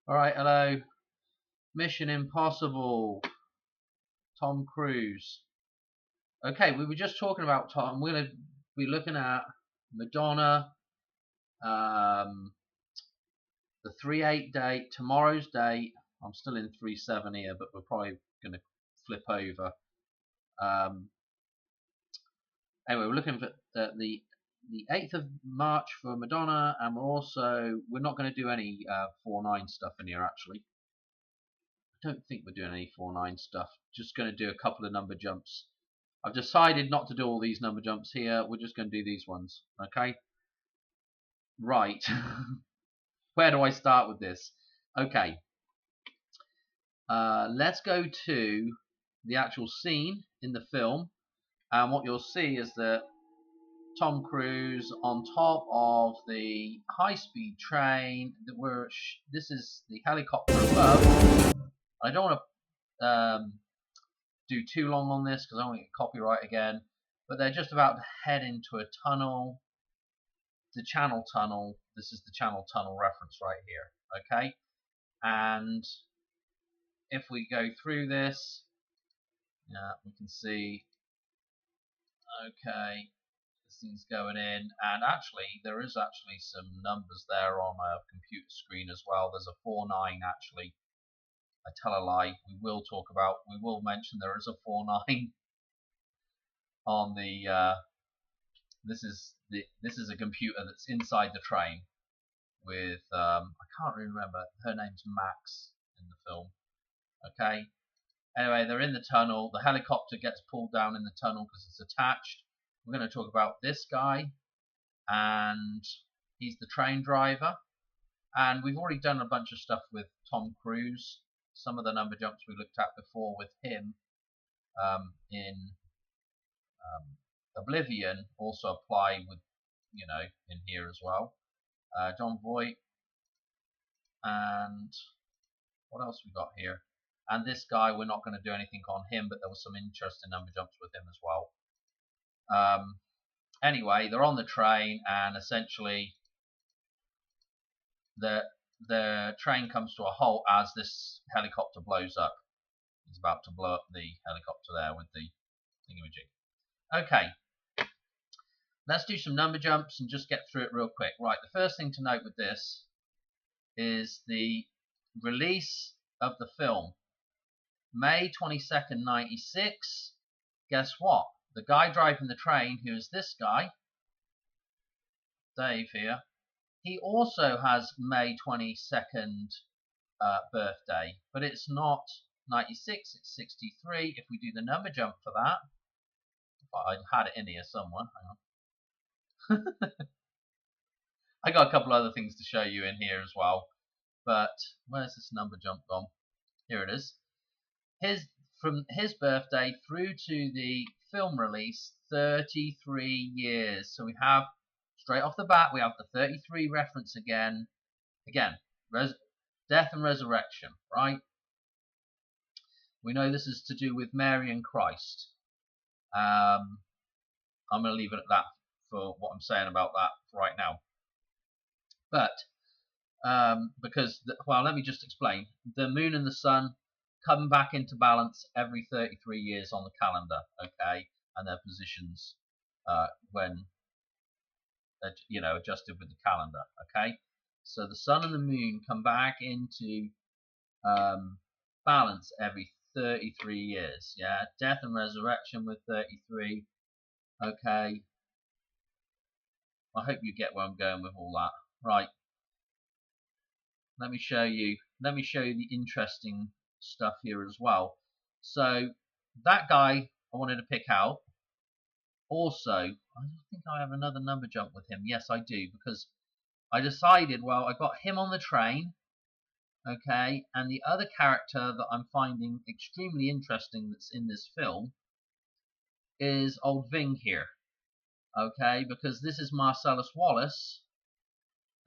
Alright, hello. Mission Impossible. Tom Cruise. Okay, we were just talking about Tom. We're going to be looking at Madonna, um, the 3/8 date, tomorrow's date. I'm still in 3/7 here, but we're probably going to flip over. Um, anyway, we're looking for the 8th of March for Madonna, and we're not going to do any 4/9 stuff in here actually. I don't think we're doing any 4/9 stuff. Just going to do a couple of number jumps. I've decided not to do all these number jumps here. We're just going to do these ones. Okay? Right. Where do I start with this? Okay. Let's go to the actual scene in the film. And what you'll see is that Tom Cruise on top of the high-speed train. This is the helicopter above. I don't want to do too long on this because I don't want to get copyright again. But they're just about to head into a tunnel. The Channel Tunnel. This is the Channel Tunnel reference right here. Okay, and if we go through this, we can see. Okay, this thing's going in, and actually there is actually some numbers there on a computer screen as well. There's a 4/9 actually. I tell a lie. We will mention there is a 4/9 on the. This is a computer that's inside the train with I can't really remember. Her name's Max in the film. Okay. Anyway, they're in the tunnel. The helicopter gets pulled down in the tunnel because it's attached. We're going to talk about this guy, and he's the train driver. And we've already done a bunch of stuff with Tom Cruise. Some of the number jumps we looked at before with him in Oblivion also apply with, in here as well. John Voight, and what else we got here? And this guy, we're not going to do anything on him, but there was some interesting number jumps with him as well. Anyway, they're on the train, and essentially the train comes to a halt as this helicopter blows up. He's about to blow up the helicopter there with the thingamajig. Okay, let's do some number jumps and just get through it real quick. Right, the first thing to note with this is the release of the film. May 22nd, 96. Guess what? The guy driving the train, who is this guy, Dave here, he also has May 22nd birthday, but it's not 96, it's 63. If we do the number jump for that, I had it in here somewhere. Hang on. I got a couple other things to show you in here as well, but where's this number jump gone? Here it is. From his birthday through to the film release, 33 years. So we have, straight off the bat, we have the 33 reference again. Death and resurrection, right? We know this is to do with Mary and Christ. I'm going to leave it at that for what I'm saying about that right now. But let me just explain. The moon and the sun come back into balance every 33 years on the calendar, okay, and their positions when adjusted with the calendar, okay. So the sun and the moon come back into balance every 33 years, yeah. Death and resurrection with 33, okay. I hope you get where I'm going with all that, right? Let me show you the interesting stuff here as well. So that guy I wanted to pick out. Also, I think I have another number jump with him. Yes, I do, because I decided, well, I got him on the train, okay, and the other character that I'm finding extremely interesting that's in this film is old Ving here, okay, because this is Marcellus Wallace,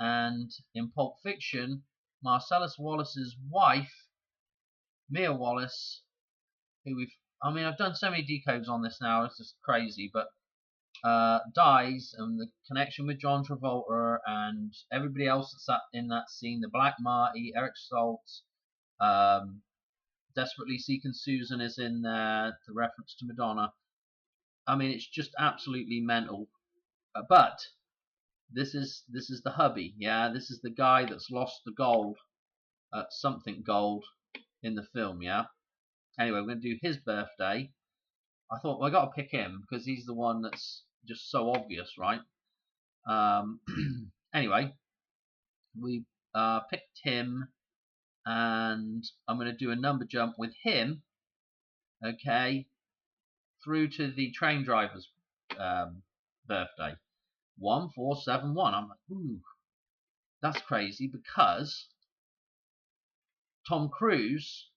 and in Pulp Fiction, Marcellus Wallace's wife, Mia Wallace, who I've done so many decodes on this now, it's just crazy, but dies, and the connection with John Travolta and everybody else that's in that scene, the Black Marty, Eric Stoltz, Desperately Seeking Susan is in there, the reference to Madonna. I mean, it's just absolutely mental. But this is the hubby, yeah. This is the guy that's lost the gold, something gold, in the film, yeah. Anyway, we're going to do his birthday. I thought, well, I got to pick him because he's the one that's just so obvious, right? Anyway, we picked him, and I'm going to do a number jump with him, okay, through to the train driver's birthday. 1471. I'm like, ooh, that's crazy, because Tom Cruise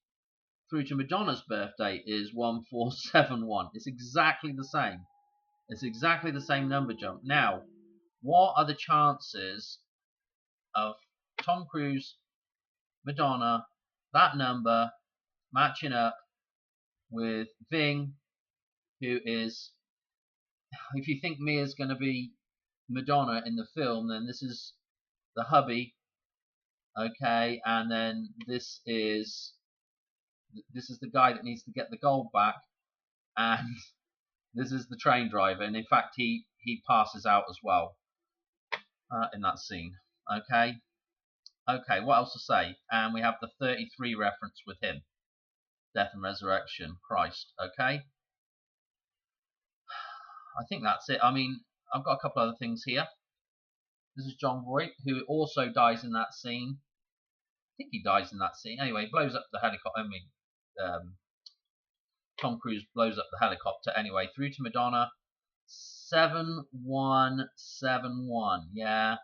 through to Madonna's birthday is 1471. It's exactly the same. It's exactly the same number jump. Now, what are the chances of Tom Cruise, Madonna, that number matching up with Ving, who is, if you think Mia's going to be Madonna in the film, then this is the hubby, okay, and then this is the guy that needs to get the gold back, and this is the train driver, and in fact he passes out as well in that scene. Okay, what else to say? And we have the 33 reference with him, death and resurrection, Christ. Okay, I think that's it. I mean, I've got a couple other things here. This is John Voight, who also dies in that scene. I think he dies in that scene. Anyway, he blows up the helicopter. I mean, Tom Cruise blows up the helicopter. Anyway, through to Madonna. 7171. Yeah.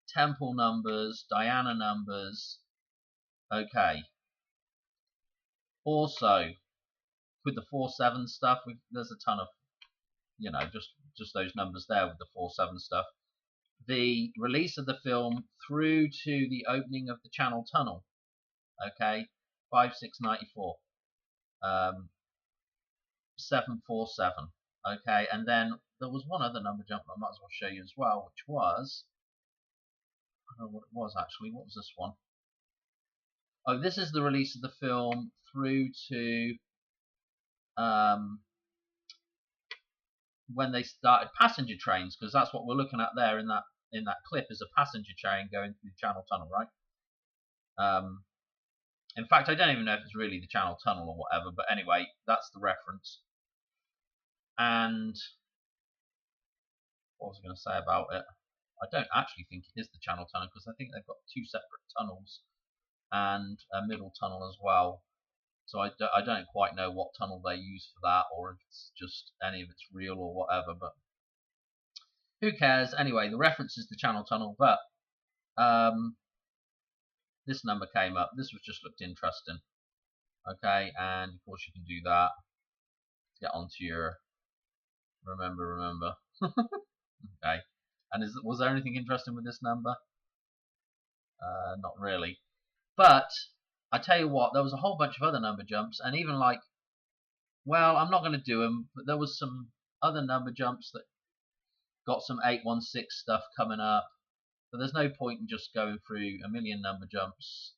Temple numbers, Diana numbers. Okay. Also, with the 47 stuff, there's a ton of, just those numbers there with the 47 stuff. The release of the film through to the opening of the Channel Tunnel. Okay. 5694. 747. Okay, and then there was one other number jump I might as well show you as well, which was, I don't know what it was actually. What was this one? Oh, this is the release of the film through to when they started passenger trains, because that's what we're looking at there in that clip, is a passenger train going through the Channel Tunnel, right? In fact, I don't even know if it's really the Channel Tunnel or whatever, but anyway, that's the reference. And what was I going to say about it? I don't actually think it is the Channel Tunnel, because I think they've got two separate tunnels and a middle tunnel as well. So I don't quite know what tunnel they use for that, or if it's just any of it's real or whatever, but who cares? Anyway, the reference is the Channel Tunnel, but this number came up. This was just looked interesting. Okay, and of course you can do that. Get onto your remember. Okay, and was there anything interesting with this number? Not really. But I tell you what, there was a whole bunch of other number jumps, and even like, well, I'm not going to do them, but there was some other number jumps that got some 816 stuff coming up. But there's no point in just going through a million number jumps.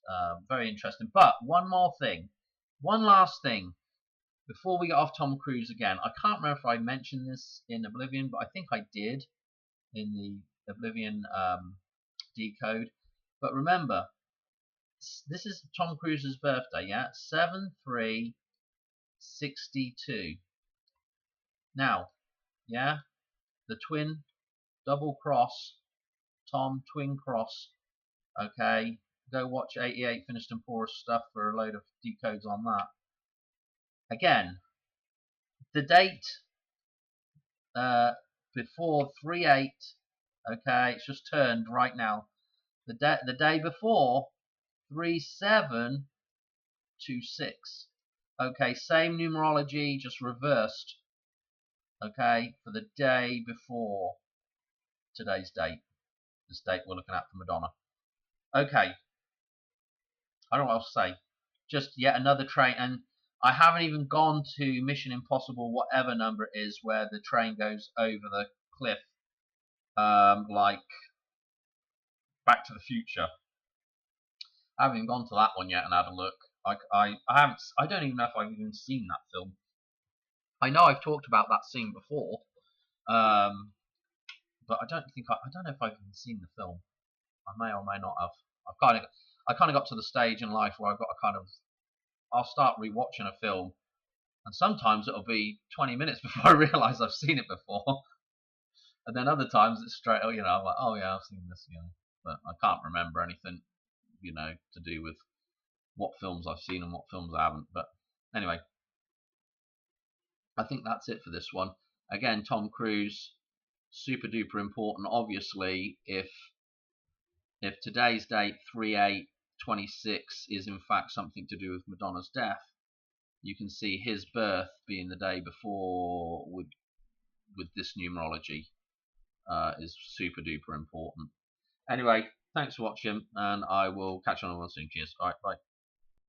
Very interesting. But one last thing, before we get off Tom Cruise again. I can't remember if I mentioned this in Oblivion, but I think I did in the Oblivion decode. But remember, this is Tom Cruise's birthday, yeah? 7/3/62. Now, yeah, the twin, double cross, Tom twin cross. Okay, go watch 88 Finished and Poorest stuff for a load of decodes on that. Again, the date before 3/8. Okay, it's just turned right now. The day before 3/7/26. Okay, same numerology, just reversed. Okay, for the day before today's date. This date we're looking at for Madonna. Okay, I don't know what else to say. Just yet another train, and I haven't even gone to Mission Impossible, whatever number it is, where the train goes over the cliff, like Back to the Future. I haven't even gone to that one yet and had a look. I haven't. I don't even know if I've even seen that film. I know I've talked about that scene before, but I don't know if I've even seen the film. I may or may not have. I kind of got to the stage in life where I've got I'll start rewatching a film, and sometimes it'll be 20 minutes before I realise I've seen it before, and then other times it's straight. Oh, I'm like, oh yeah, I've seen this, but I can't remember anything, to do with what films I've seen and what films I haven't. But anyway, I think that's it for this one. Again, Tom Cruise, super duper important. Obviously, if today's date 3/8/26 is in fact something to do with Madonna's death, you can see his birth being the day before with this numerology is super duper important. Anyway, thanks for watching, and I will catch you on one soon. Cheers. All right, bye.